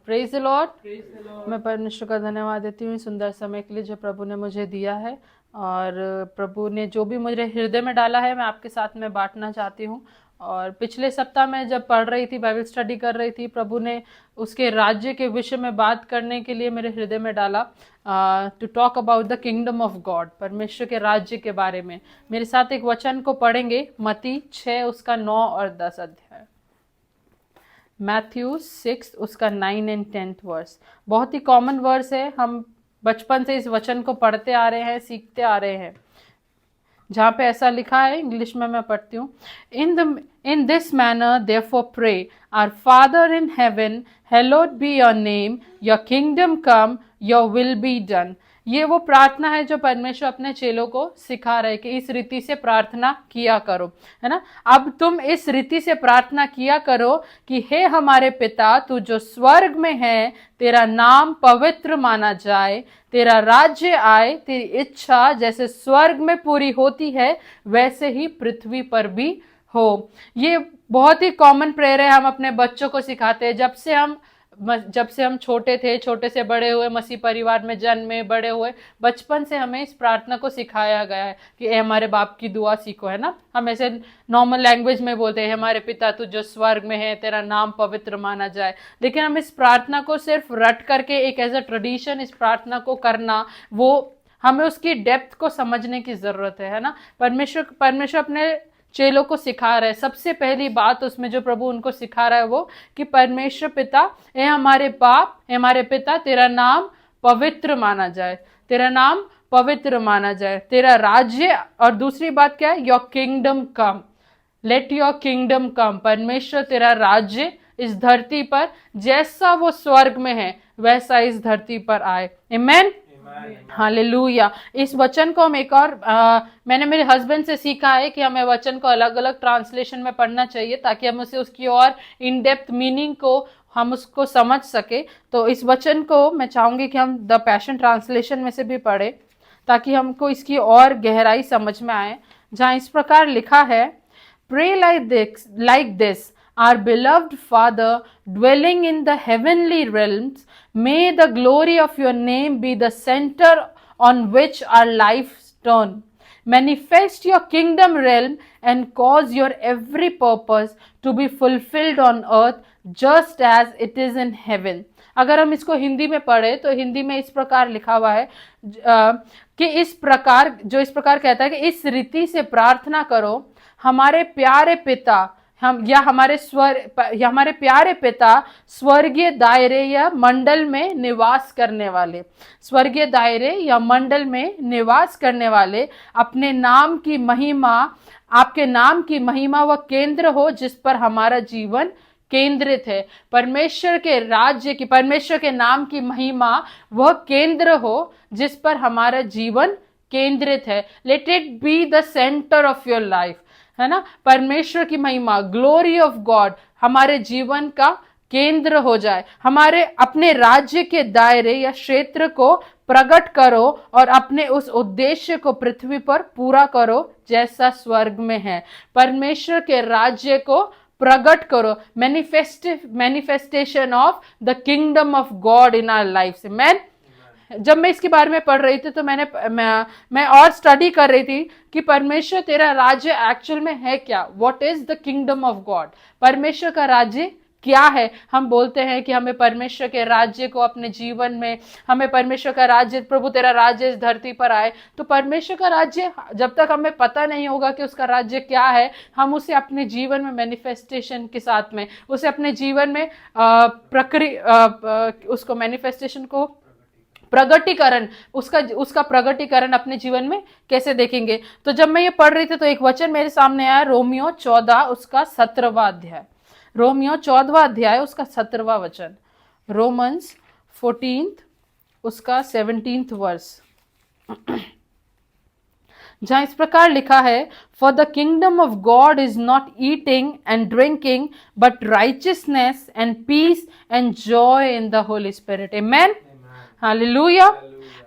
Praise the Lord. मैं परमेश्वर का धन्यवाद देती हूँ इस सुंदर समय के लिए जो प्रभु ने मुझे दिया है, और प्रभु ने जो भी मुझे हृदय में डाला है मैं आपके साथ में बांटना चाहती हूँ। और पिछले सप्ताह में जब पढ़ रही थी, बाइबल स्टडी कर रही थी, प्रभु ने उसके राज्य के विषय में बात करने के लिए मेरे हृदय में डाला, to talk about the kingdom of God, परमेश्वर के राज्य के बारे में। मेरे साथ एक वचन को पढ़ेंगे, मत्ती 6 उसका 9 और 10 अध्याय। मैथ्यू 6 उसका 9 एंड 10 वर्स। बहुत ही कॉमन वर्स है, हम बचपन से इस वचन को पढ़ते आ रहे हैं, सीखते आ रहे हैं। जहाँ पे ऐसा लिखा है, इंग्लिश में मैं पढ़ती हूँ, in this manner therefore pray, our father in heaven, hallowed be your name, your kingdom come, your will be done. ये वो प्रार्थना है जो परमेश्वर अपने चेलों को सिखा रहे कि इस रीति से प्रार्थना किया करो, है ना। अब तुम इस रीति से प्रार्थना किया करो कि हे हमारे पिता, तू जो स्वर्ग में है, तेरा नाम पवित्र माना जाए, तेरा राज्य आए, तेरी इच्छा जैसे स्वर्ग में पूरी होती है वैसे ही पृथ्वी पर भी हो। ये बहुत ही कॉमन प्रेयर है, हम अपने बच्चों को सिखाते हैं जब से हम छोटे थे, छोटे से बड़े हुए, मसीह परिवार में जन्मे बड़े हुए, बचपन से हमें इस प्रार्थना को सिखाया गया है कि ए हमारे बाप की दुआ सीखो, है ना। हम ऐसे नॉर्मल लैंग्वेज में बोलते हैं, हमारे पिता तू जो स्वर्ग में है, तेरा नाम पवित्र माना जाए। लेकिन हम इस प्रार्थना को सिर्फ रट करके एक एज अ ट्रेडिशन इस प्रार्थना को करना, वो हमें उसकी डेप्थ को समझने की जरूरत है ना। परमेश्वर अपने चेलों को सिखा रहा है। सबसे पहली बात उसमें जो प्रभु उनको सिखा रहा है वो कि परमेश्वर पिता, ए हमारे बाप, ए हमारे पिता, तेरा नाम पवित्र माना जाए, तेरा नाम पवित्र माना जाए, तेरा राज्य, और दूसरी बात क्या है, your kingdom come, let your kingdom come. परमेश्वर तेरा राज्य इस धरती पर जैसा वो स्वर्ग में है वैसा इस धरती पर आए। आमेन, हालेलुया। इस वचन को हम एक और मैंने मेरे हस्बैंड से सीखा है कि हमें वचन को अलग अलग ट्रांसलेशन में पढ़ना चाहिए ताकि हम उसे उसकी और इन डेप्थ मीनिंग को हम उसको समझ सके। तो इस वचन को मैं चाहूंगी कि हम द पैशन ट्रांसलेशन में से भी पढ़े ताकि हमको इसकी और गहराई समझ में आए, जहाँ इस प्रकार लिखा है, pray like this, our beloved Father, dwelling in the heavenly realms, may the glory of your name be the center on which our lives turn. Manifest your kingdom realm and cause your every purpose to be fulfilled on earth just as it is in heaven. अगर हम इसको हिंदी में पढ़े तो हिंदी में इस प्रकार लिखा हुआ है कि इस प्रकार कहता है कि इस रीति से प्रार्थना करो, हमारे प्यारे पिता, हमारे प्यारे पिता स्वर्गीय दायरे या मंडल में निवास करने वाले, स्वर्गीय दायरे या मंडल में निवास करने वाले, अपने नाम की महिमा, आपके नाम की महिमा वह केंद्र हो जिस पर हमारा जीवन केंद्रित है। परमेश्वर के राज्य की, परमेश्वर के नाम की महिमा वह केंद्र हो जिस पर हमारा जीवन केंद्रित है। Let it be the centre of your life, है ना। परमेश्वर की महिमा, ग्लोरी ऑफ गॉड हमारे जीवन का केंद्र हो जाए। हमारे अपने राज्य के दायरे या क्षेत्र को प्रकट करो और अपने उस उद्देश्य को पृथ्वी पर पूरा करो जैसा स्वर्ग में है। परमेश्वर के राज्य को प्रकट करो, manifestation of the kingdom of God in our life. Man, जब मैं इसके बारे में पढ़ रही थी तो मैं और स्टडी कर रही थी कि परमेश्वर तेरा राज्य एक्चुअल में है क्या, what is the kingdom of God, परमेश्वर का राज्य क्या है। हम बोलते हैं कि हमें परमेश्वर के राज्य को अपने जीवन में, हमें परमेश्वर का राज्य, प्रभु तेरा राज्य इस धरती पर आए। तो परमेश्वर का राज्य जब तक हमें पता नहीं होगा कि उसका राज्य क्या है, हम उसे अपने जीवन में मैनिफेस्टेशन के साथ में, उसे अपने जीवन में उसको मैनिफेस्टेशन को प्रगटीकरण, उसका प्रगटीकरण अपने जीवन में कैसे देखेंगे। तो जब मैं ये पढ़ रही थी तो एक वचन मेरे सामने आया, रोमियो 14 उसका 17वां अध्याय, रोमियो 14वां अध्याय उसका 17वां वचन, रोमन्स 14 उसका 17th वर्स, जहां इस प्रकार लिखा है, for the kingdom of God is not eating and drinking but righteousness and peace and joy in the holy spirit. Amen, hallelujah.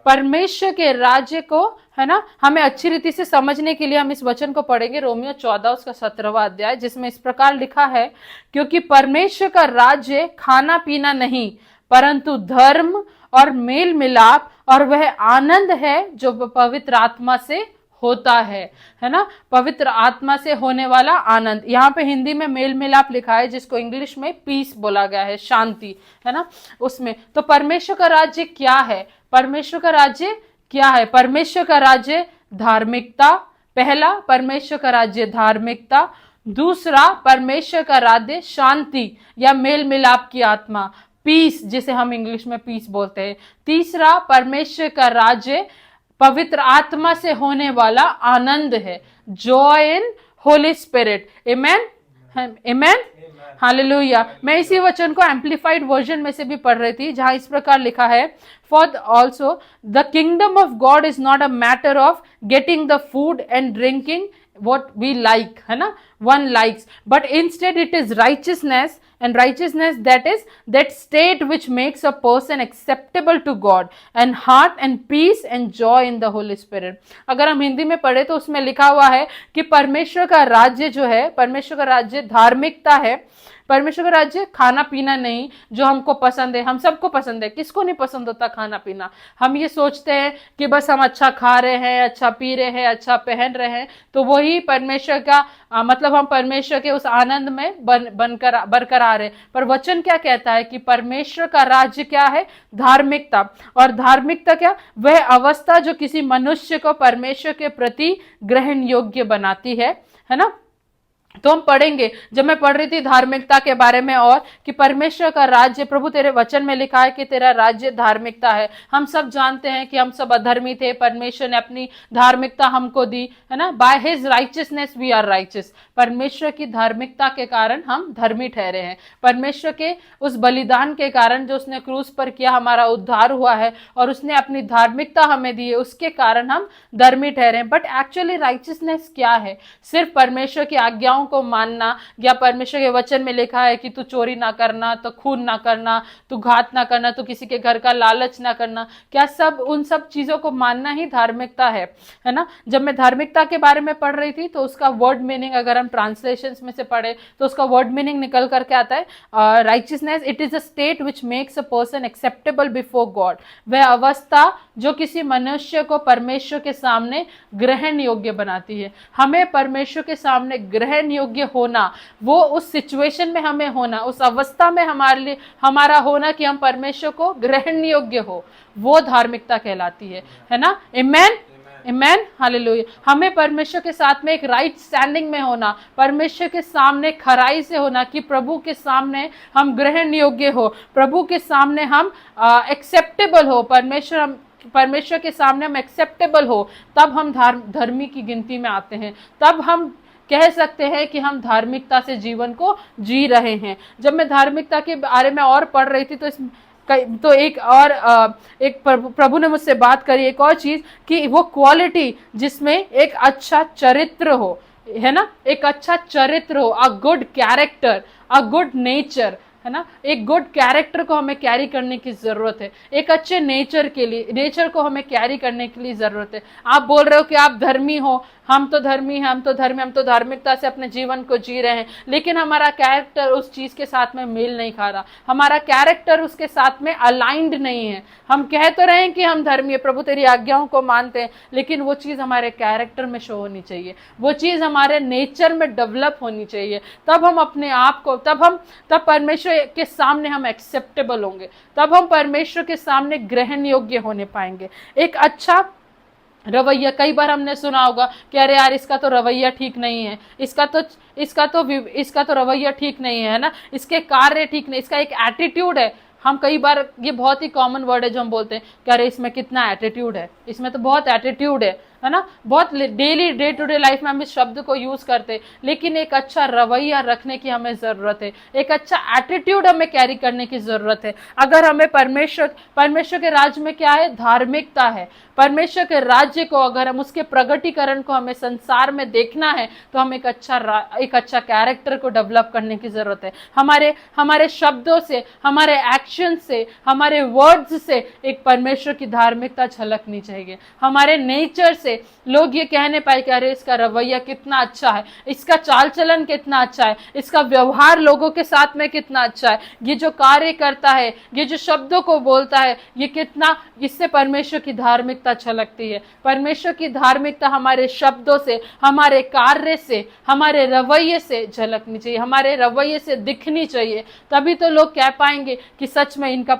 परमेश्वर के राज्य को, है ना, हमें अच्छी रीति से समझने के लिए हम इस वचन को पढ़ेंगे, रोमियो 14 उसका 17वां अध्याय, जिसमें इस प्रकार लिखा है, क्योंकि परमेश्वर का राज्य खाना पीना नहीं परंतु धर्म और मेल मिलाप और वह आनंद है जो पवित्र आत्मा से होता है ना, पवित्र आत्मा से होने वाला आनंद। यहाँ पे हिंदी में मेल मिलाप लिखा है, जिसको इंग्लिश में पीस बोला गया है, शांति, है ना उसमें। तो परमेश्वर का राज्य क्या है? परमेश्वर का राज्य क्या है? परमेश्वर का राज्य धार्मिकता। पहला, परमेश्वर का राज्य धार्मिकता। दूसरा, परमेश्वर का राज्य शांति या मेल मिलाप की आत्मा, पीस, जिसे हम इंग्लिश में पीस बोलते हैं। तीसरा, परमेश्वर का राज्य पवित्र आत्मा से होने वाला आनंद है, Joy in holy spirit. Amen, amen, hallelujah. मैं इसी वचन को एम्पलीफाइड वर्जन में से भी पढ़ रही थी, जहां इस प्रकार लिखा है, for also the kingdom of God is not a matter of getting the food and drinking what we like, है ना, one likes, but instead it is righteousness, and righteousness, that is that state which makes a person acceptable to God, and heart and peace and joy in the Holy Spirit। अगर हम हिंदी में पढ़े तो उसमें लिखा हुआ है कि परमेश्वर का राज्य जो है, परमेश्वर का राज्य धार्मिकता है। परमेश्वर का राज्य खाना पीना नहीं जो हमको पसंद है, हम सबको पसंद है, किसको नहीं पसंद होता खाना पीना। हम ये सोचते हैं कि बस हम अच्छा खा रहे हैं, अच्छा पी रहे हैं, अच्छा पहन रहे हैं, तो वही परमेश्वर का मतलब हम परमेश्वर के उस आनंद में बरकरार है। पर वचन क्या कहता है कि परमेश्वर का राज्य क्या है? धार्मिकता। और धार्मिकता क्या? वह अवस्था जो किसी मनुष्य को परमेश्वर के प्रति ग्रहण योग्य बनाती है ना। तो हम पढ़ेंगे, जब मैं पढ़ रही थी धार्मिकता के बारे में, और कि परमेश्वर का राज्य, प्रभु तेरे वचन में लिखा है कि तेरा राज्य धार्मिकता है। हम सब जानते हैं कि हम सब अधर्मी थे, परमेश्वर ने अपनी धार्मिकता हमको दी, है ना। By his righteousness we are righteous. परमेश्वर की धार्मिकता के कारण हम धर्मी ठहरे हैं। परमेश्वर के उस बलिदान के कारण जो उसने क्रूस पर किया, हमारा उद्धार हुआ है, और उसने अपनी धार्मिकता हमें दी है, उसके कारण हम धर्मी ठहरे हैं। बट एक्चुअली राइचियसनेस क्या है? सिर्फ परमेश्वर की आज्ञाओं को मानना, या परमेश्वर के वचन में लिखा है कि तू चोरी ना करना, तो खून ना करना, तू घात ना करना, तो किसी के घर का लालच ना करना, क्या सब उन सब चीजों को मानना ही धार्मिकता है ना। जब मैं धार्मिकता के बारे में पढ़ रही थी तो उसका वर्ड मीनिंग अगर हम ट्रांसलेशंस में से पढ़े तो उसका वर्ड मीनिंग निकल करके आता है righteousness, it is a state which makes a person acceptable before God. वह अवस्था जो किसी मनुष्य को परमेश्वर के सामने ग्रहण योग्य बनाती है। हमें परमेश्वर के सामने ग्रहण योग्य होना, वो उस सिचुएशन में हमें होना, उस अवस्था में हमारे लिए हमारा होना कि हम परमेश्वर को ग्रहण योग्य हो, वो धार्मिकता कहलाती है ना। आमेन, आमेन, हालेलुया। हमें परमेश्वर के साथ में एक राइट स्टैंडिंग में होना, परमेश्वर के सामने खराई से होना, कि प्रभु के सामने हम ग्रहण योग्य हो, प्रभु के सामने हम एक्सेप्टेबल हो, परमेश्वर के सामने हम एक्सेप्टेबल हो, तब हम धर्मी की गिनती में आते हैं, तब हम कह सकते हैं कि हम धार्मिकता से जीवन को जी रहे हैं। जब मैं धार्मिकता के बारे में और पढ़ रही थी तो एक प्रभु ने मुझसे बात करी एक और चीज, कि वो क्वालिटी जिसमें एक अच्छा चरित्र हो, है ना, एक अच्छा चरित्र हो, a good character, a good nature, है ना। एक गुड कैरेक्टर को हमें कैरी करने की जरूरत है, एक अच्छे नेचर को हमें कैरी करने के लिए जरूरत है। आप बोल रहे हो कि आप धर्मी हो, हम तो धर्मी हैं, हम तो धार्मिकता से अपने जीवन को जी रहे हैं, लेकिन हमारा कैरेक्टर उस चीज के साथ में मेल नहीं खा रहा, हमारा कैरेक्टर उसके साथ में अलाइंड नहीं है। हम कह तो रहे हैं कि हम धर्मी है, प्रभु तेरी आज्ञाओं को मानते हैं, लेकिन वो चीज हमारे कैरेक्टर में शो होनी चाहिए, वो चीज हमारे नेचर में डेवलप होनी चाहिए। तब हम अपने आप को तब परमेश्वर के सामने हम एक्सेप्टेबल होंगे, तब हम परमेश्वर के सामने ग्रहण योग्य होने पाएंगे। एक अच्छा रवैया, कई बार हमने सुना होगा कि अरे यार इसका तो रवैया ठीक नहीं है, इसका तो रवैया ठीक नहीं है ना, इसके कार्य ठीक नहीं, इसका एक एटीट्यूड है। हम कई बार, ये बहुत ही कॉमन वर्ड है जो हम बोलते हैं कि अरे इसमें कितना एटीट्यूड है, इसमें तो बहुत एटीट्यूड है ना। बहुत daily day to day life में हम इस शब्द को यूज करते हैं, लेकिन एक अच्छा रवैया रखने की हमें जरूरत है, एक अच्छा एटीट्यूड हमें कैरी करने की जरूरत है। अगर हमें परमेश्वर के राज्य में क्या है? धार्मिकता है। परमेश्वर के राज्य को, अगर हम उसके प्रगटीकरण को हमें संसार में देखना है, तो हम एक अच्छा कैरेक्टर को डेवलप करने की जरूरत है। हमारे शब्दों से, हमारे एक्शन से, हमारे वर्ड्स से एक परमेश्वर की धार्मिकता झलकनी चाहिए। हमारे नेचर से, से लोग ये कहने पाए कि अरे इसका रवैया कितना अच्छा है, इसका चाल चलन कितना अच्छा है, इसका व्यवहार लोगों के साथ में कितना अच्छा है, ये जो कार्य करता है, ये जो शब्दों को बोलता है, ये कितना, इससे परमेश्वर की धार्मिकता छलकती है। परमेश्वर की धार्मिकता हमारे शब्दों से, हमारे कार्य से, हमारे रवैये से झलकनी चाहिए, हमारे रवैये से दिखनी चाहिए। तभी तो लोग कह पाएंगे कि सच में इनका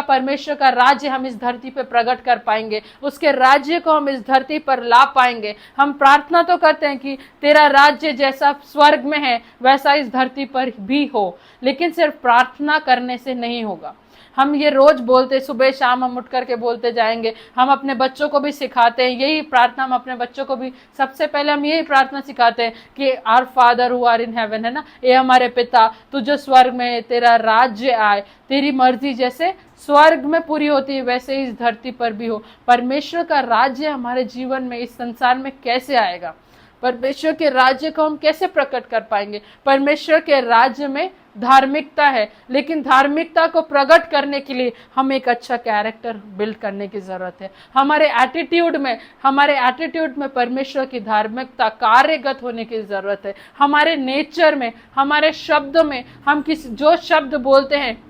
परमेश्वर का राज्य हम इस धरती पर प्रकट कर पाएंगे, उसके राज्य को हम इस धरती पर ला पाएंगे। हम प्रार्थना तो करते हैं कि तेरा राज्य जैसा स्वर्ग में है वैसा इस धरती पर भी हो, लेकिन सिर्फ प्रार्थना करने से नहीं होगा। हम ये रोज बोलते, सुबह शाम हम उठ करके बोलते जाएंगे। हम अपने बच्चों को भी सिखाते हैं यही प्रार्थना, हम अपने बच्चों को भी सबसे पहले हम यही प्रार्थना सिखाते हैं कि our father who are in heaven, है ना, ये हमारे पिता तू जो स्वर्ग में, तेरा राज्य आए, तेरी मर्जी जैसे स्वर्ग में पूरी होती है वैसे इस धरती पर भी हो। परमेश्वर का राज्य हमारे जीवन में, इस संसार में कैसे आएगा? परमेश्वर के राज्य को हम कैसे प्रकट कर पाएंगे? परमेश्वर के राज्य में धार्मिकता है, लेकिन धार्मिकता को प्रकट करने के लिए हम एक अच्छा कैरेक्टर बिल्ड करने की जरूरत है। हमारे एटीट्यूड में परमेश्वर की धार्मिकता कार्यगत होने की जरूरत है। हमारे नेचर में, हमारे शब्द में, हम जो शब्द बोलते हैं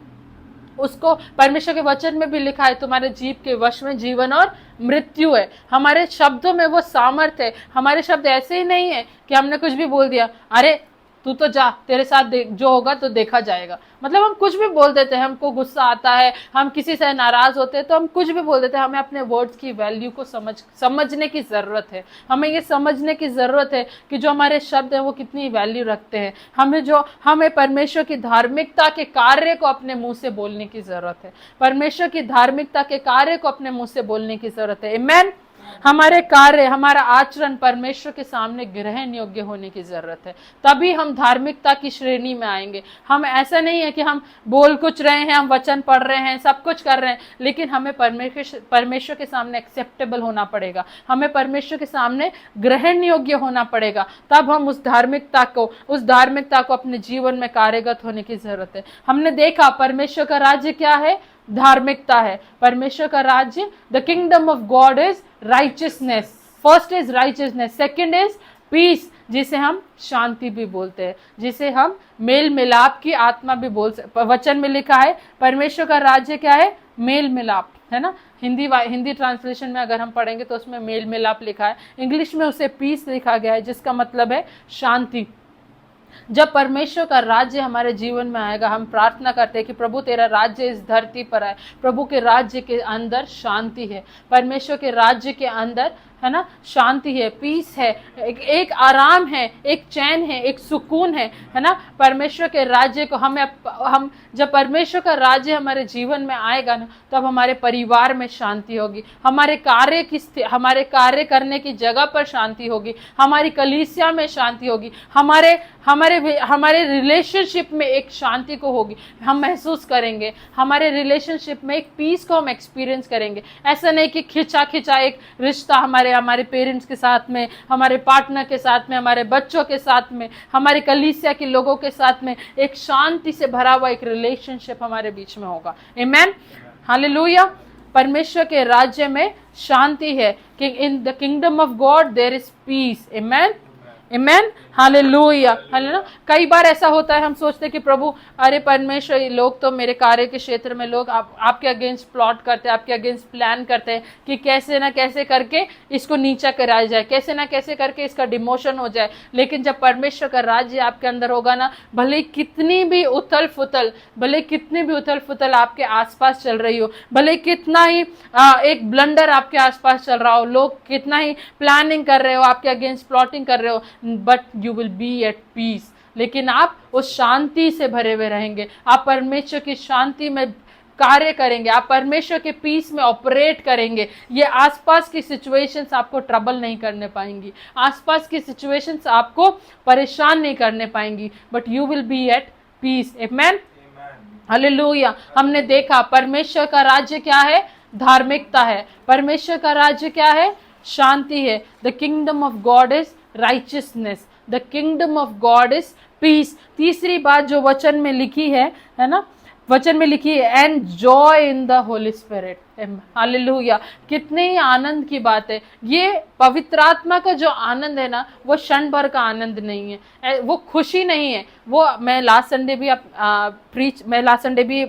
उसको, परमेश्वर के वचन में भी लिखा है तुम्हारे जीभ के वश में जीवन और मृत्यु है। हमारे शब्दों में वो सामर्थ्य है। हमारे शब्द ऐसे ही नहीं है कि हमने कुछ भी बोल दिया, अरे तू तो जा, तेरे साथ जो होगा तो देखा जाएगा। मतलब हम कुछ भी बोल देते हैं, हमको गुस्सा आता है, हम किसी से नाराज होते हैं तो हम कुछ भी बोल देते हैं। हमें अपने वर्ड्स की वैल्यू को समझने की ज़रूरत है। हमें ये समझने की ज़रूरत है कि जो हमारे शब्द हैं वो कितनी वैल्यू रखते हैं। हमें परमेश्वर की धार्मिकता के कार्य को अपने मुंह से बोलने की ज़रूरत है। परमेश्वर की धार्मिकता के कार्य को अपने मुंह से बोलने की ज़रूरत है। आमीन। हमारे कार्य, हमारा आचरण परमेश्वर के सामने ग्रहण योग्य होने की जरूरत है, तभी हम धार्मिकता की श्रेणी में आएंगे। हम ऐसा नहीं है कि हम बोल कुछ रहे हैं, हम वचन पढ़ रहे हैं, सब कुछ कर रहे हैं, लेकिन हमें परमेश्वर के सामने एक्सेप्टेबल होना पड़ेगा, हमें परमेश्वर के सामने ग्रहण योग्य होना पड़ेगा। तब हम उस धार्मिकता को अपने जीवन में कार्यगत होने की जरूरत है। हमने देखा परमेश्वर का राज्य क्या है? धार्मिकता है। परमेश्वर का राज्य, the kingdom of God is righteousness. First is righteousness, second is peace, जिसे हम शांति भी बोलते हैं, जिसे हम मेल मिलाप की आत्मा भी बोल सकते। वचन में लिखा है परमेश्वर का राज्य क्या है? मेल मिलाप, है ना। हिंदी ट्रांसलेशन में अगर हम पढ़ेंगे तो उसमें मेल मिलाप लिखा है, इंग्लिश में उसे पीस लिखा गया है, जिसका मतलब है शांति। जब परमेश्वर का राज्य हमारे जीवन में आएगा, हम प्रार्थना करते हैं कि प्रभु तेरा राज्य इस धरती पर आए। प्रभु के राज्य के अंदर शांति है, परमेश्वर के राज्य के अंदर, है ना, शांति है, पीस है, एक आराम है, एक चैन है, एक सुकून है ना। परमेश्वर के राज्य को हम जब परमेश्वर का राज्य हमारे जीवन में आएगा ना, तब हमारे परिवार में शांति होगी, हमारे कार्य करने की जगह पर शांति होगी, हमारी कलीसिया में शांति होगी, हमारे रिलेशनशिप में एक शांति को होगी, हम महसूस करेंगे। हमारे रिलेशनशिप में एक पीस को हम एक्सपीरियंस करेंगे। ऐसा नहीं कि खिंचा एक रिश्ता हमारे पेरेंट्स के साथ में, हमारे पार्टनर के साथ में, हमारे बच्चों के साथ में, हमारे कलीसिया के लोगों के साथ में एक शांति से भरा हुआ एक रिलेशनशिप हमारे बीच में होगा। आमीन, हालेलुया। परमेश्वर के राज्य में शांति है, कि in the kingdom of God there is peace. Amen, amen, hallelujah, hallelujah. कई बार ऐसा होता है, हम सोचते हैं कि प्रभु, अरे परमेश्वर, ये लोग तो मेरे कार्य के क्षेत्र में लोग आपके अगेंस्ट प्लॉट करते हैं, आपके अगेंस्ट प्लान करते हैं कि कैसे ना कैसे करके इसको नीचा कराया जाए, कैसे ना कैसे करके इसका डिमोशन हो जाए। लेकिन जब परमेश्वर का राज्य आपके अंदर होगा ना, भले कितनी भी उथल फुथल आपके आसपास चल रही हो, भले कितना ही एक ब्लंडर आपके आसपास चल रहा हो, लोग कितना ही प्लानिंग कर रहे हो, आपके अगेंस्ट प्लॉटिंग कर रहे हो, but you will be at peace. लेकिन आप उस शांति से भरे हुए रहेंगे, आप परमेश्वर की शांति में कार्य करेंगे, आप परमेश्वर के पीस में ऑपरेट करेंगे। ये आसपास की सिचुएशंस आपको ट्रबल नहीं करने पाएंगी, आसपास की सिचुएशंस आपको परेशान नहीं करने पाएंगी, but you will be at peace. Amen, hallelujah. हमने देखा परमेश्वर का राज्य क्या है? धार्मिकता है। परमेश्वर का राज्य क्या है? शांति है। The kingdom of God is righteousness, the kingdom of God is peace. तीसरी बात जो वचन में लिखी है ना, वचन में लिखी है and joy in the holy spirit. Hallelujah, कितने ही आनंद की बात है। ये पवित्र आत्मा का जो आनंद है ना, वो क्षण भर का आनंद नहीं है, वो खुशी नहीं है। वो मैं लास्ट संडे भी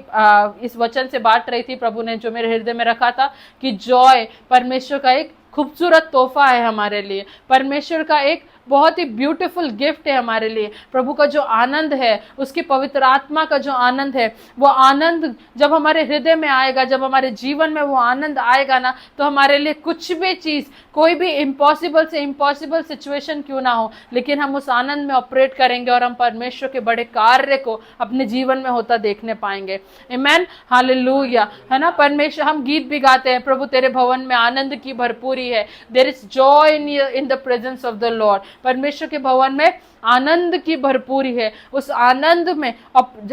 इस वचन से बांट रही थी, प्रभु ने जो मेरे हृदय में रखा था कि जॉय परमेश्वर का एक खूबसूरत तोहफा है हमारे लिए, परमेश्वर का एक बहुत ही ब्यूटीफुल गिफ्ट है हमारे लिए। प्रभु का जो आनंद है, उसकी पवित्र आत्मा का जो आनंद है, वो आनंद जब हमारे हृदय में आएगा, जब हमारे जीवन में वो आनंद आएगा ना, तो हमारे लिए कुछ भी चीज, कोई भी इम्पॉसिबल से इम्पॉसिबल सिचुएशन क्यों ना हो, लेकिन हम उस आनंद में ऑपरेट करेंगे और हम परमेश्वर के बड़े कार्य को अपने जीवन में होता देखने पाएंगे। आमीन, हालेलुया, है ना। परमेश्वर, हम गीत भी गाते हैं, प्रभु तेरे भवन में आनंद की भरपूरी है, there is joy in the presence of the lord. परमेश्वर के भवन में आनंद की भरपूरी है। उस आनंद में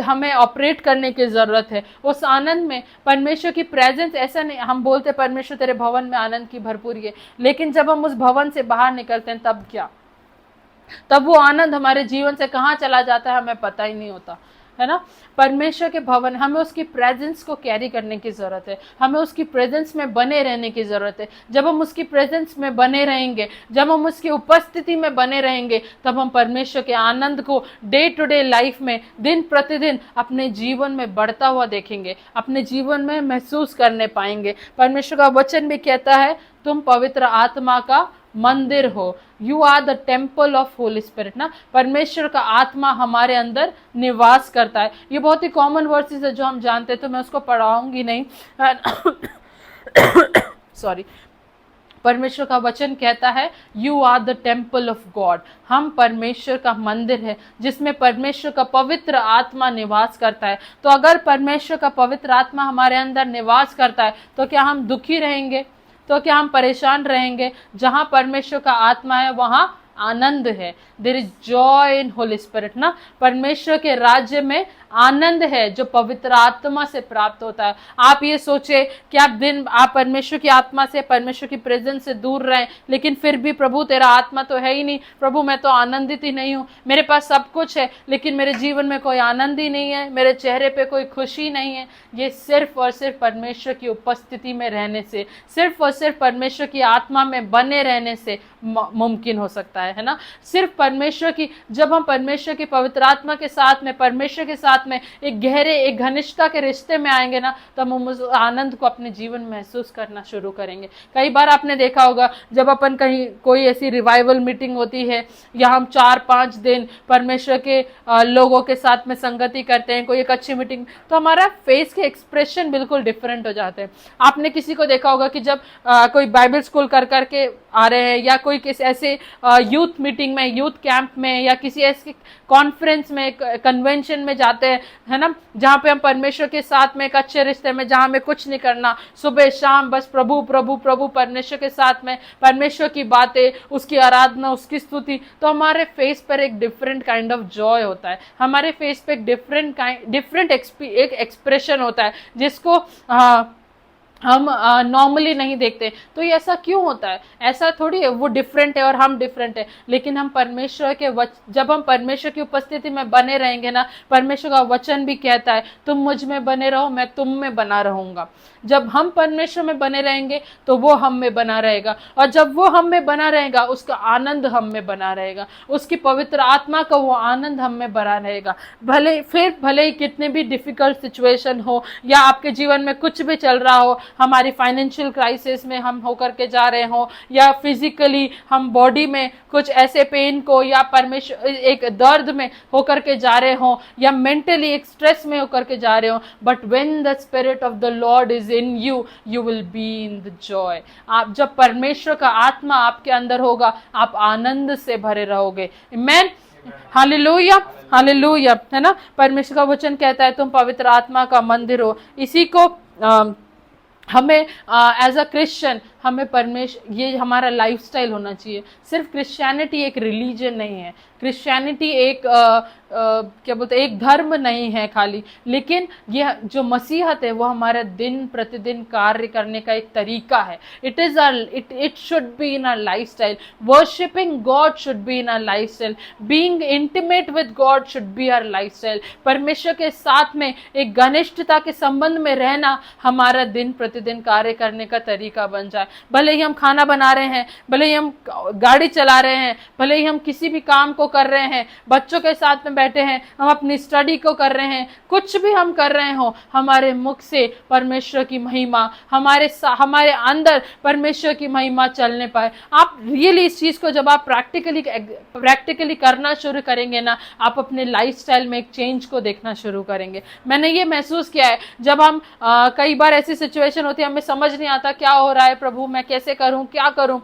हमें ऑपरेट करने की जरूरत है। उस आनंद में परमेश्वर की प्रेजेंस, ऐसा नहीं हम बोलते परमेश्वर तेरे भवन में आनंद की भरपूरी है, लेकिन जब हम उस भवन से बाहर निकलते हैं तब क्या, तब वो आनंद हमारे जीवन से कहाँ चला जाता है हमें पता ही नहीं होता, है ना। परमेश्वर के भवन, हमें उसकी प्रेजेंस को कैरी करने की जरूरत है, हमें उसकी प्रेजेंस में बने रहने की जरूरत है। जब हम उसकी प्रेजेंस में बने रहेंगे, जब हम उसकी उपस्थिति में बने रहेंगे, तब हम परमेश्वर के आनंद को डे टू डे लाइफ में, दिन प्रतिदिन अपने जीवन में बढ़ता हुआ देखेंगे, अपने जीवन में महसूस करने पाएंगे। परमेश्वर का वचन भी कहता है तुम पवित्र आत्मा का मंदिर हो, you are the temple of holy spirit ना। परमेश्वर का आत्मा हमारे अंदर निवास करता है। ये बहुत ही कॉमन वर्सेस है जो हम जानते हैं, तो मैं उसको पढ़ाऊंगी नहीं सॉरी। परमेश्वर का वचन कहता है you are the temple of God, हम परमेश्वर का मंदिर है जिसमें परमेश्वर का पवित्र आत्मा निवास करता है। तो अगर परमेश्वर का पवित्र आत्मा हमारे अंदर निवास करता है, तो क्या हम दुखी रहेंगे, तो क्या हम परेशान रहेंगे? जहां परमेश्वर का आत्मा है वहां आनंद है। There is joy in holy spirit ना। परमेश्वर के राज्य में आनंद है जो पवित्र आत्मा से प्राप्त होता है। आप ये सोचे कि आप परमेश्वर की आत्मा से, परमेश्वर की प्रेजेंस से दूर रहें, लेकिन फिर भी प्रभु तेरा आत्मा तो है ही नहीं, प्रभु मैं तो आनंदित ही नहीं हूँ, मेरे पास सब कुछ है लेकिन मेरे जीवन में कोई आनंद ही नहीं है, मेरे चेहरे पे कोई खुशी नहीं है। ये सिर्फ और सिर्फ परमेश्वर की उपस्थिति में रहने से, सिर्फ और सिर्फ परमेश्वर की आत्मा में बने रहने से मुमकिन हो सकता है ना। सिर्फ परमेश्वर की, जब हम परमेश्वर की पवित्र आत्मा के साथ में, परमेश्वर के साथ में एक गहरे, एक घनिष्ठता के रिश्ते में आएंगे ना, तब हम उस आनंद को अपने जीवन में महसूस करना शुरू करेंगे। कई बार आपने देखा होगा जब अपन कहीं कोई ऐसी रिवाइवल मीटिंग होती है या हम 4-5 दिन परमेश्वर के लोगों के साथ में संगति करते हैं, कोई एक अच्छी मीटिंग, तो हमारा फेस के एक्सप्रेशन बिल्कुल डिफरेंट हो जाते हैं। आपने किसी को देखा होगा कि जब कोई बाइबल स्कूल कर करके आ रहे हैं या कोई किसी ऐसे यूथ मीटिंग में, यूथ कैंप में या किसी ऐसे कॉन्फ्रेंस में, कन्वेंशन में जाते हैं, है ना, जहाँ पे हम परमेश्वर के साथ में एक अच्छे रिश्ते में, जहाँ हमें कुछ नहीं करना, सुबह शाम बस प्रभु प्रभु प्रभु परमेश्वर के साथ में, परमेश्वर की बातें, उसकी आराधना, उसकी स्तुति, तो हमारे फेस पर एक डिफरेंट काइंड ऑफ जॉय होता है, हमारे फेस पे एक डिफरेंट एक्सप्रेशन होता है जिसको हम नॉर्मली नहीं देखते। तो ये ऐसा क्यों होता है? ऐसा थोड़ी है वो डिफरेंट है और हम डिफरेंट है, लेकिन हम परमेश्वर के जब हम परमेश्वर की उपस्थिति में बने रहेंगे ना, परमेश्वर का वचन भी कहता है तुम मुझ में बने रहो, मैं तुम में बना रहूंगा। जब हम परमेश्वर में बने रहेंगे तो वो हम में बना रहेगा, और जब वो हम में बना रहेगा उसका आनंद हम में बना रहेगा, उसकी पवित्र आत्मा का वो आनंद हम में बना रहेगा। भले ही कितने भी डिफिकल्ट सिचुएशन हो या आपके जीवन में कुछ भी चल रहा हो, हमारी फाइनेंशियल क्राइसिस में हम होकर के जा रहे हो, या फिजिकली हम बॉडी में कुछ ऐसे पेन को या परमेश्वर एक दर्द में होकर के जा रहे हो, या मेंटली एक स्ट्रेस में होकर के जा रहे हो, but when the spirit of the Lord is in you, you will be in the Joy. आप जब परमेश्वर का आत्मा आपके अंदर होगा, आप आनंद से भरे रहोगे। आमीन, हालेलुया, हालेलुया, है ना। परमेश्वर का वचन कहता है तुम पवित्र आत्मा का मंदिर हो। इसी को हमें एज अ क्रिश्चियन हमें परमेश्वर, ये हमारा लाइफस्टाइल होना चाहिए। सिर्फ क्रिश्चियनिटी एक रिलीजन नहीं है, क्रिश्चियनिटी एक क्या बोलते एक धर्म नहीं है खाली, लेकिन ये जो मसीहत है वो हमारा दिन प्रतिदिन कार्य करने का एक तरीका है। It is it should be in our lifestyle. Worshipping God should be in our lifestyle. Being intimate with God should be our lifestyle. परमेश्वर के साथ में एक घनिष्ठता के संबंध में रहना हमारा दिन प्रतिदिन कार्य करने का तरीका बन जाए। भले ही हम खाना बना रहे हैं, भले ही हम गाड़ी चला रहे हैं, भले ही हम किसी भी काम को कर रहे हैं, बच्चों के साथ में बैठे हैं, हम अपनी स्टडी को कर रहे हैं, कुछ भी हम कर रहे हो, हमारे मुख से परमेश्वर की महिमा, हमारे अंदर परमेश्वर की महिमा चलने पाए। आप रियली इस चीज को जब आप प्रैक्टिकली करना शुरू करेंगे ना, आप अपने लाइफस्टाइल में एक चेंज को देखना शुरू करेंगे। मैंने ये महसूस किया है, जब हम कई बार ऐसी सिचुएशन होती है, हमें समझ नहीं आता क्या हो रहा है, प्रभु मैं कैसे करूं, क्या करूं,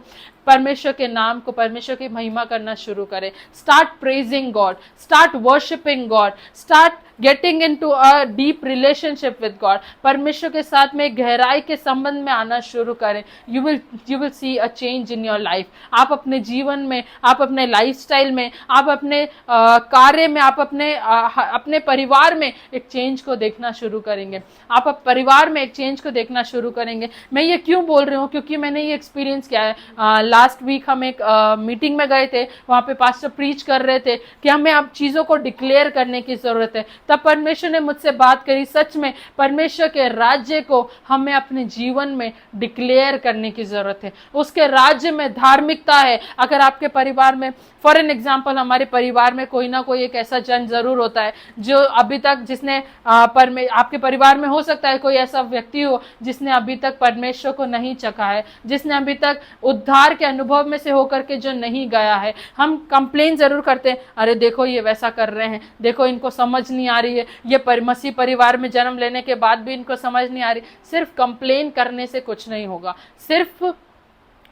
परमेश्वर के नाम को, परमेश्वर की महिमा करना शुरू करें। Start praising God, start worshipping God, start getting into a deep relationship with God. परमेश्वर के साथ में गहराई के संबंध में आना शुरू करें। You will see a change in your life. आप अपने जीवन में, आप अपने लाइफस्टाइल में, आप अपने कार्य में, आप अपने परिवार में एक चेंज को देखना शुरू करेंगे। आप परिवार में एक चेंज को देखना शुरू करेंगे। मैं ये क्यों बोल रही हूँ, क्योंकि मैंने ये एक्सपीरियंस किया है। लास्ट वीक हम एक मीटिंग में गए थे, वहां पे पास्टर प्रीच कर रहे थे कि हमें अब चीजों को डिक्लेयर करने की जरूरत है। तब परमेश्वर ने मुझसे बात करी, सच में परमेश्वर के राज्य को हमें अपने जीवन में डिक्लेयर करने की जरूरत है। उसके राज्य में धार्मिकता है। अगर आपके परिवार में, फॉर एन एग्जाम्पल, हमारे परिवार में कोई ना कोई एक ऐसा जन जरूर होता है जो अभी तक, जिसने आपके परिवार में हो सकता है कोई ऐसा व्यक्ति हो जिसने अभी तक परमेश्वर को नहीं चखा है, जिसने अभी तक उद्धार के अनुभव में से होकर के जो नहीं गया है। हम कंप्लेन जरूर करते हैं, अरे देखो ये वैसा कर रहे हैं, देखो इनको समझ नहीं आ रही है, ये मसीह परिवार में जन्म लेने के बाद भी इनको समझ नहीं आ रही। सिर्फ कंप्लेन करने से कुछ नहीं होगा, सिर्फ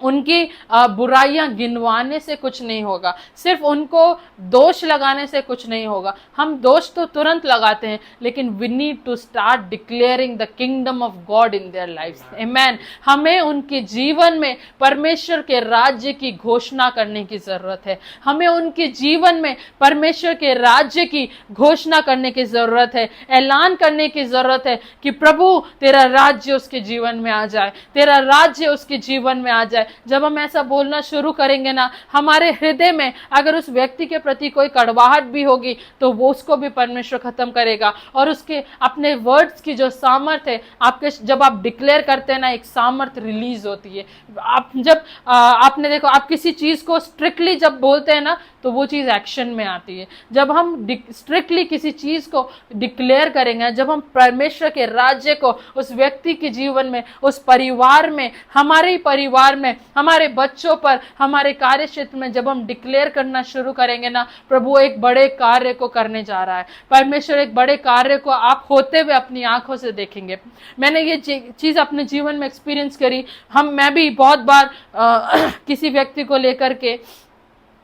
उनकी बुराइयां गिनवाने से कुछ नहीं होगा, सिर्फ उनको दोष लगाने से कुछ नहीं होगा। हम दोष तो तुरंत लगाते हैं, लेकिन we need to start declaring the kingdom of God in their lives. Amen. हमें उनके जीवन में परमेश्वर के राज्य की घोषणा करने की जरूरत है। हमें उनके जीवन में परमेश्वर के राज्य की घोषणा करने की जरूरत है, ऐलान करने की जरूरत है कि प्रभु तेरा राज्य उसके जीवन में आ जाए, तेरा राज्य उसके जीवन में आ जाए। जब हम ऐसा बोलना शुरू करेंगे ना, हमारे हृदय में अगर उस व्यक्ति के प्रति कोई कड़वाहट भी होगी तो वो उसको भी परमेश्वर खत्म करेगा। और उसके अपने वर्ड्स की जो सामर्थ है, आपके जब आप डिक्लेयर करते हैं ना, एक सामर्थ रिलीज होती है। आप जब आपने देखो, आप किसी चीज को स्ट्रिक्टली जब बोलते हैं ना, तो वो चीज एक्शन में आती है। जब हम स्ट्रिक्टली किसी चीज को डिक्लेयर करेंगे, जब हम परमेश्वर के राज्य को उस व्यक्ति के जीवन में, उस परिवार में, हमारे ही परिवार में, हमारे बच्चों पर, हमारे कार्य क्षेत्र में जब हम डिक्लेयर करना शुरू करेंगे ना, प्रभु एक बड़े कार्य को करने जा रहा है। परमेश्वर एक बड़े कार्य को आप होते हुए अपनी आंखों से देखेंगे। मैंने ये चीज अपने जीवन में एक्सपीरियंस करी। मैं भी बहुत बार किसी व्यक्ति को लेकर के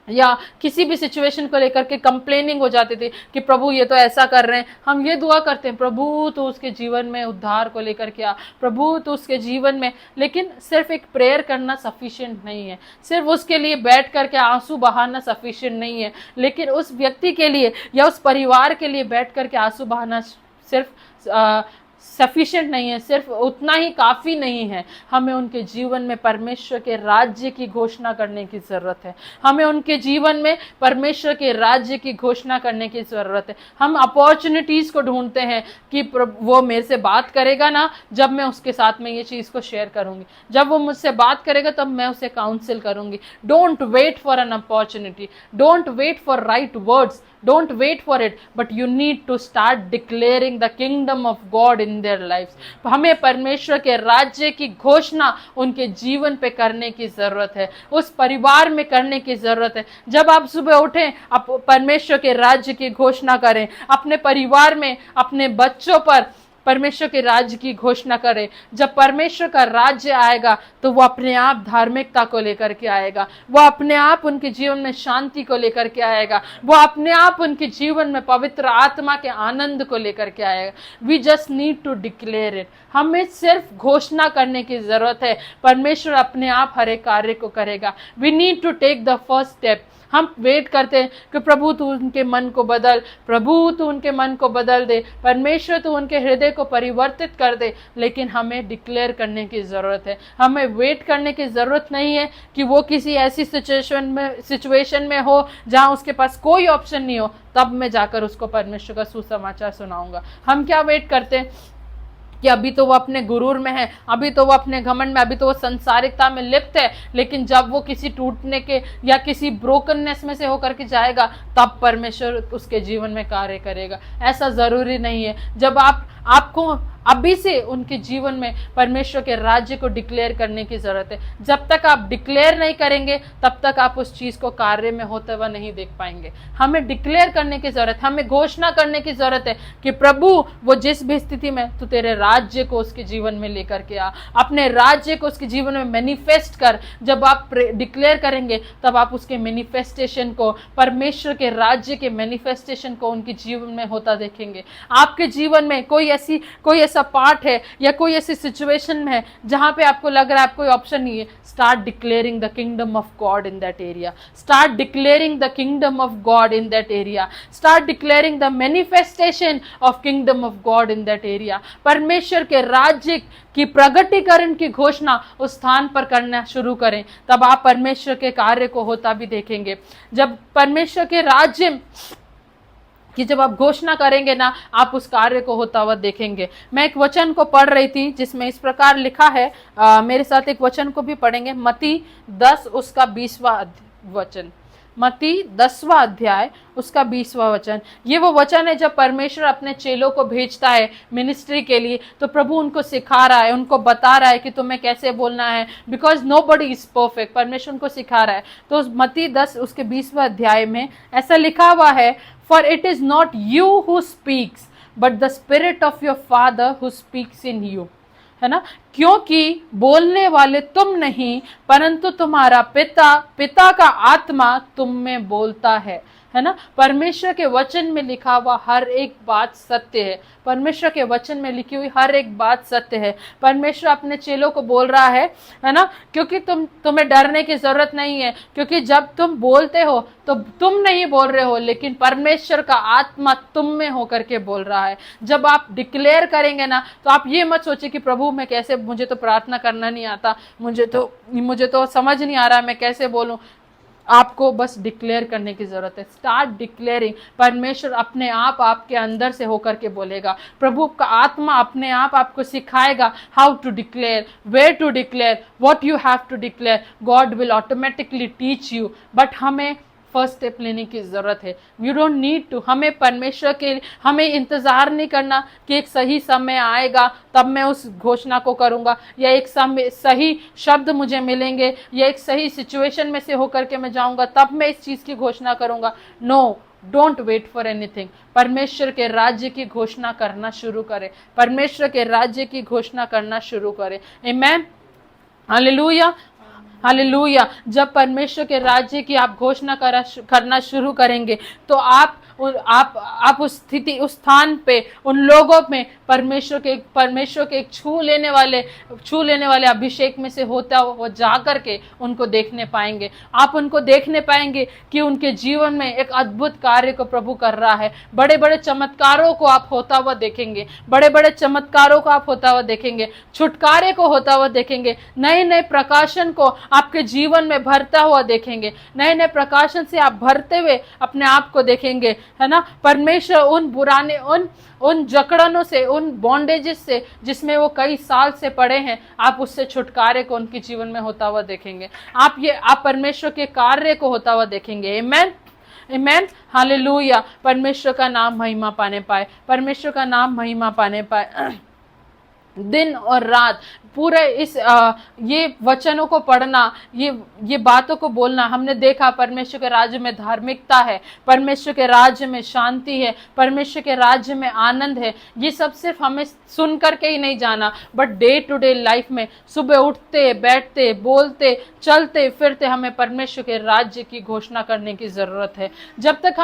या किसी भी सिचुएशन को लेकर के कंप्लेनिंग हो जाती थी कि प्रभु ये तो ऐसा कर रहे हैं। हम ये दुआ करते हैं, प्रभु तो उसके जीवन में उद्धार को लेकर के आ, प्रभु तो उसके जीवन में। लेकिन सिर्फ एक प्रेयर करना सफिशिएंट नहीं है, सिर्फ उसके लिए बैठ करके आंसू बहाना सफिशिएंट नहीं है, लेकिन उस व्यक्ति के लिए या उस परिवार के लिए बैठ करके आंसू बहाना सिर्फ सफिशिएंट नहीं है, सिर्फ उतना ही काफ़ी नहीं है। हमें उनके जीवन में परमेश्वर के राज्य की घोषणा करने की ज़रूरत है। हमें उनके जीवन में परमेश्वर के राज्य की घोषणा करने की ज़रूरत है। हम अपॉर्चुनिटीज़ को ढूंढते हैं कि वो मेरे से बात करेगा ना, जब मैं उसके साथ में ये चीज़ को शेयर करूँगी, जब वो मुझसे बात करेगा तब मैं उसे काउंसिल करूँगी। Don't wait for an opportunity, don't wait for right words, don't wait for it, but you need to start declaring the kingdom of God in their lives। हमें परमेश्वर के राज्य की घोषणा उनके जीवन पे करने की जरूरत है, उस परिवार में करने की जरूरत है। जब आप सुबह उठें, आप परमेश्वर के राज्य की घोषणा करें, अपने परिवार में, अपने बच्चों पर परमेश्वर के राज्य की घोषणा करें। जब परमेश्वर का राज्य आएगा तो वो अपने आप धार्मिकता को लेकर के आएगा, वो अपने आप उनके जीवन में शांति को लेकर के आएगा, वो अपने आप उनके जीवन में पवित्र आत्मा के आनंद को लेकर के आएगा। We just need to declare it. हमें सिर्फ घोषणा करने की जरूरत है, परमेश्वर अपने आप हर एक कार्य को करेगा। We need to take the first step. हम वेट करते हैं कि प्रभु तू उनके मन को बदल, प्रभु तू उनके मन को बदल दे, परमेश्वर तू उनके हृदय को परिवर्तित कर दे, लेकिन हमें डिक्लेयर करने की ज़रूरत है। हमें वेट करने की ज़रूरत नहीं है कि वो किसी ऐसी सिचुएशन में हो जहाँ उसके पास कोई ऑप्शन नहीं हो, तब मैं जाकर उसको परमेश्वर का सुसमाचार सुनाऊंगा। हम क्या वेट करते हैं कि अभी तो वो अपने गुरूर में है, अभी तो वो अपने घमंड में, अभी तो वो संसारिकता में लिप्त है, लेकिन जब वो किसी टूटने के या किसी ब्रोकननेस में से होकर के जाएगा तब परमेश्वर उसके जीवन में कार्य करेगा। ऐसा जरूरी नहीं है। जब आपको अभी से उनके जीवन में परमेश्वर के राज्य को डिक्लेयर करने की जरूरत है। जब तक आप डिक्लेयर नहीं करेंगे तब तक आप उस चीज को कार्य में होते हुए नहीं देख पाएंगे। हमें डिक्लेयर करने की जरूरत, हमें घोषणा करने की जरूरत है कि प्रभु वो जिस भी स्थिति में तू तेरे राज्य को उसके जीवन में लेकर के आ, अपने राज्य को उसके जीवन में मैनिफेस्ट कर। जब आप डिक्लेयर करेंगे तब आप उसके मैनिफेस्टेशन को, परमेश्वर के राज्य के मैनिफेस्टेशन को उनके जीवन में होता देखेंगे। आपके जीवन में कोई ऐसा पार्ट है या कोई ऐसी सिचुएशन में है जहां पे आपको लग रहा है आपको कोई ऑप्शन नहीं है, start declaring the kingdom of God in that area. Start declaring the kingdom of God in that area. Start declaring the manifestation of kingdom of God in that area. परमेश्वर के राज्य की प्रगटीकरण की घोषणा उस स्थान पर करना शुरू करें, तब आप परमेश्वर के कार्य को होता भी देखेंगे। जब परमेश्वर के राज्य कि जब आप घोषणा करेंगे ना, आप उस कार्य को होता हुआ देखेंगे। मैं एक वचन को पढ़ रही थी जिसमें इस प्रकार लिखा है, मेरे साथ एक वचन को भी पढ़ेंगे। मत्ती 10 उसका 20वां वचन, मत्ती 10वां अध्याय उसका 20वां वचन। ये वो वचन है जब परमेश्वर अपने चेलों को भेजता है मिनिस्ट्री के लिए, तो प्रभु उनको सिखा रहा है, उनको बता रहा है कि तुम्हें कैसे बोलना है, बिकॉज नोबडी इज परफेक्ट। परमेश्वर उनको सिखा रहा है। तो मत्ती 10 उसके 20वां अध्याय में ऐसा लिखा हुआ है, for it is not you who speaks but the spirit of your father who speaks in you, है ना। क्योंकि बोलने वाले तुम नहीं परंतु तुम्हारा पिता का आत्मा तुम में बोलता है ना। परमेश्वर के वचन में लिखा हुआ हर एक बात सत्य है। परमेश्वर के वचन में लिखी हुई हर एक बात सत्य है। परमेश्वर अपने चेलों को बोल रहा है ना, क्योंकि तुम्हें डरने की जरूरत नहीं है, क्योंकि जब तुम बोलते हो तो तुम नहीं बोल रहे हो, लेकिन परमेश्वर का आत्मा तुम में होकर के बोल रहा है। जब आप डिक्लेयर करेंगे ना, तो आप ये मत सोचिए कि प्रभु मैं कैसे, मुझे तो प्रार्थना करना नहीं आता, मुझे तो समझ नहीं आ रहा मैं कैसे बोलूं। आपको बस डिक्लेयर करने की जरूरत है। Start declaring. परमेश्वर अपने आप आपके अंदर से होकर के बोलेगा। प्रभु का आत्मा अपने आप आपको सिखाएगा how to declare, where to declare, what you have to declare. God will automatically teach you, but हमें फर्स्ट स्टेप लेने की जरूरत है। यू डोंट नीड टू, हमें इंतजार नहीं करना कि एक सही समय आएगा तब मैं उस घोषणा को करूंगा, या एक सही शब्द मुझे मिलेंगे, या एक सही सिचुएशन में से होकर के मैं जाऊंगा तब मैं इस चीज की घोषणा करूंगा। No, don't wait for anything. परमेश्वर के राज्य की घोषणा करना शुरू करें। परमेश्वर के राज्य की घोषणा करना शुरू करें। आमीन, हालेलुया, हालेलुया। जब परमेश्वर के राज्य की आप घोषणा करना शुरू करेंगे तो आप उस स्थिति, उस स्थान पे, उन लोगों में परमेश्वर के एक छू लेने वाले अभिषेक में से होता वो जा करके उनको देखने पाएंगे। आप उनको देखने पाएंगे कि उनके जीवन में एक अद्भुत कार्य को प्रभु कर रहा है। बड़े बड़े चमत्कारों को आप होता हुआ देखेंगे, बड़े बड़े चमत्कारों को आप होता हुआ देखेंगे, छुटकारे को होता हुआ देखेंगे, नए नए प्रकाशन को आपके जीवन में भरता हुआ देखेंगे, नए नए प्रकाशन से आप भरते हुए अपने आप को देखेंगे, है ना। परमेश्वर उन जकड़नों से, उन बॉन्डेजेस से जिसमें वो कई साल से पड़े हैं, आप उससे छुटकारे को उनके जीवन में होता हुआ देखेंगे। आप परमेश्वर के कार्य को होता हुआ देखेंगे। आमीन, आमीन, हालेलुया। परमेश्वर का नाम महिमा पाने पाए, परमेश्वर का नाम महिमा पाने पाए। दिन और रात पूरे इस ये वचनों को पढ़ना, ये बातों को बोलना। हमने देखा परमेश्वर के राज्य में धार्मिकता है, परमेश्वर के राज्य में शांति है, परमेश्वर के राज्य में आनंद है। ये सब सिर्फ हमें सुन करके ही नहीं जाना, but day to day life में सुबह उठते बैठते बोलते चलते फिरते हमें परमेश्वर के राज्य की घोषणा करने की जरूरत है। जब तक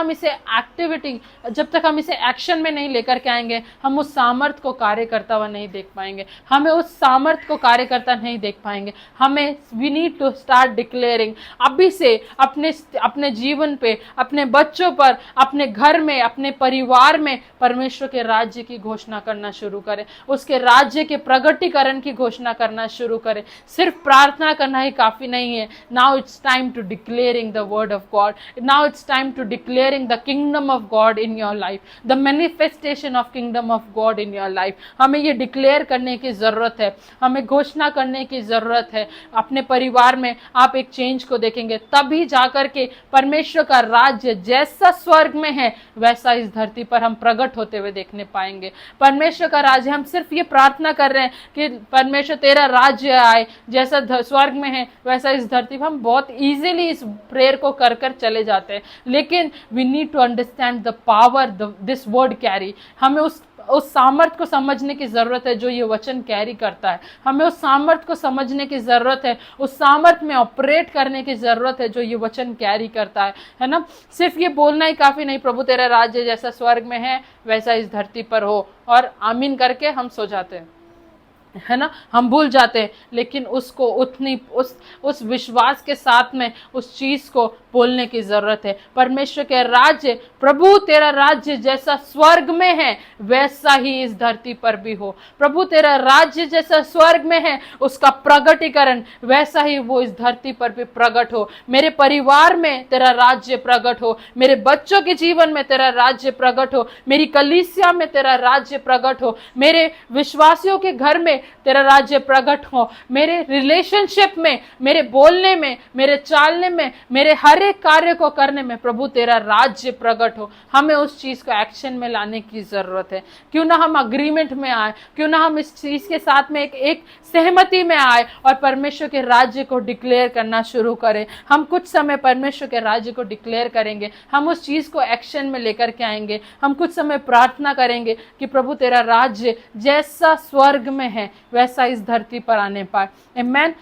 हम इसे एक्शन में नहीं लेकर के आएंगे, हम उस सामर्थ को कार्य करता हुआ नहीं देख पाएंगे, हमें उस सामर्थ को कार्य करता नहीं देख पाएंगे। हमें we need to start declaring, अभी से अपने जीवन पे, अपने बच्चों पर, अपने घर में, अपने परिवार में परमेश्वर के राज्य की घोषणा करना शुरू करें, उसके राज्य के प्रगटीकरण की घोषणा करना शुरू करें। सिर्फ प्रार्थना करना ही काफी नहीं है। Now it's time to declaring the word of God, now it's time to declaring the kingdom of God in your life, the manifestation of kingdom of God in your life. हमें ये डिक्लेयर करने की जरूरत है, हमें घोषणा करने की जरूरत है। अपने परिवार में आप एक चेंज को देखेंगे, तभी जाकर के परमेश्वर का राज्य जैसा स्वर्ग में है वैसा इस धरती पर हम प्रकट होते हुए देखने पाएंगे। परमेश्वर का राज्य, हम सिर्फ ये प्रार्थना कर रहे हैं कि परमेश्वर तेरा राज्य आए, जैसा स्वर्ग में है वैसा इस धरती पर। हम बहुत इजीली इस प्रेयर को कर कर चले जाते हैं, लेकिन we need to understand the power this word carry. हमें उस सामर्थ को समझने की जरूरत है जो ये वचन कैरी करता है। हमें उस सामर्थ को समझने की जरूरत है, उस सामर्थ में ऑपरेट करने की जरूरत है जो ये वचन कैरी करता है ना। सिर्फ ये बोलना ही काफी नहीं, प्रभु तेरा राज्य जैसा स्वर्ग में है वैसा इस धरती पर हो, और आमीन करके हम सो जाते हैं, है ना, हम भूल जाते हैं। लेकिन उसको उस विश्वास के साथ में उस चीज को बोलने की जरूरत है। परमेश्वर के राज्य, प्रभु तेरा राज्य जैसा स्वर्ग में है वैसा ही इस धरती पर भी हो। प्रभु तेरा राज्य जैसा स्वर्ग में है, उसका प्रगटीकरण वैसा ही वो इस धरती पर भी प्रकट हो। मेरे परिवार में तेरा राज्य प्रकट हो, मेरे बच्चों के जीवन में तेरा राज्य प्रकट हो, मेरी कलीसिया में तेरा राज्य प्रकट हो, मेरे विश्वासियों के घर में तेरा राज्य प्रकट हो, मेरे रिलेशनशिप में, मेरे बोलने में, मेरे चालने में, मेरे हर एक कार्य को करने में प्रभु तेरा राज्य प्रकट हो। हमें उस चीज को एक्शन में लाने की जरूरत है। क्यों ना हम अग्रीमेंट में आए, क्यों ना हम इस चीज के साथ में एक सहमति में आए और परमेश्वर के राज्य को डिक्लेयर करना शुरू करें। हम कुछ समय परमेश्वर के राज्य को डिक्लेयर करेंगे, हम उस चीज को एक्शन में लेकर के आएंगे। हम कुछ समय प्रार्थना करेंगे कि प्रभु तेरा राज्य जैसा स्वर्ग में है वैसा इस धरती पर आने पाए। आमेन।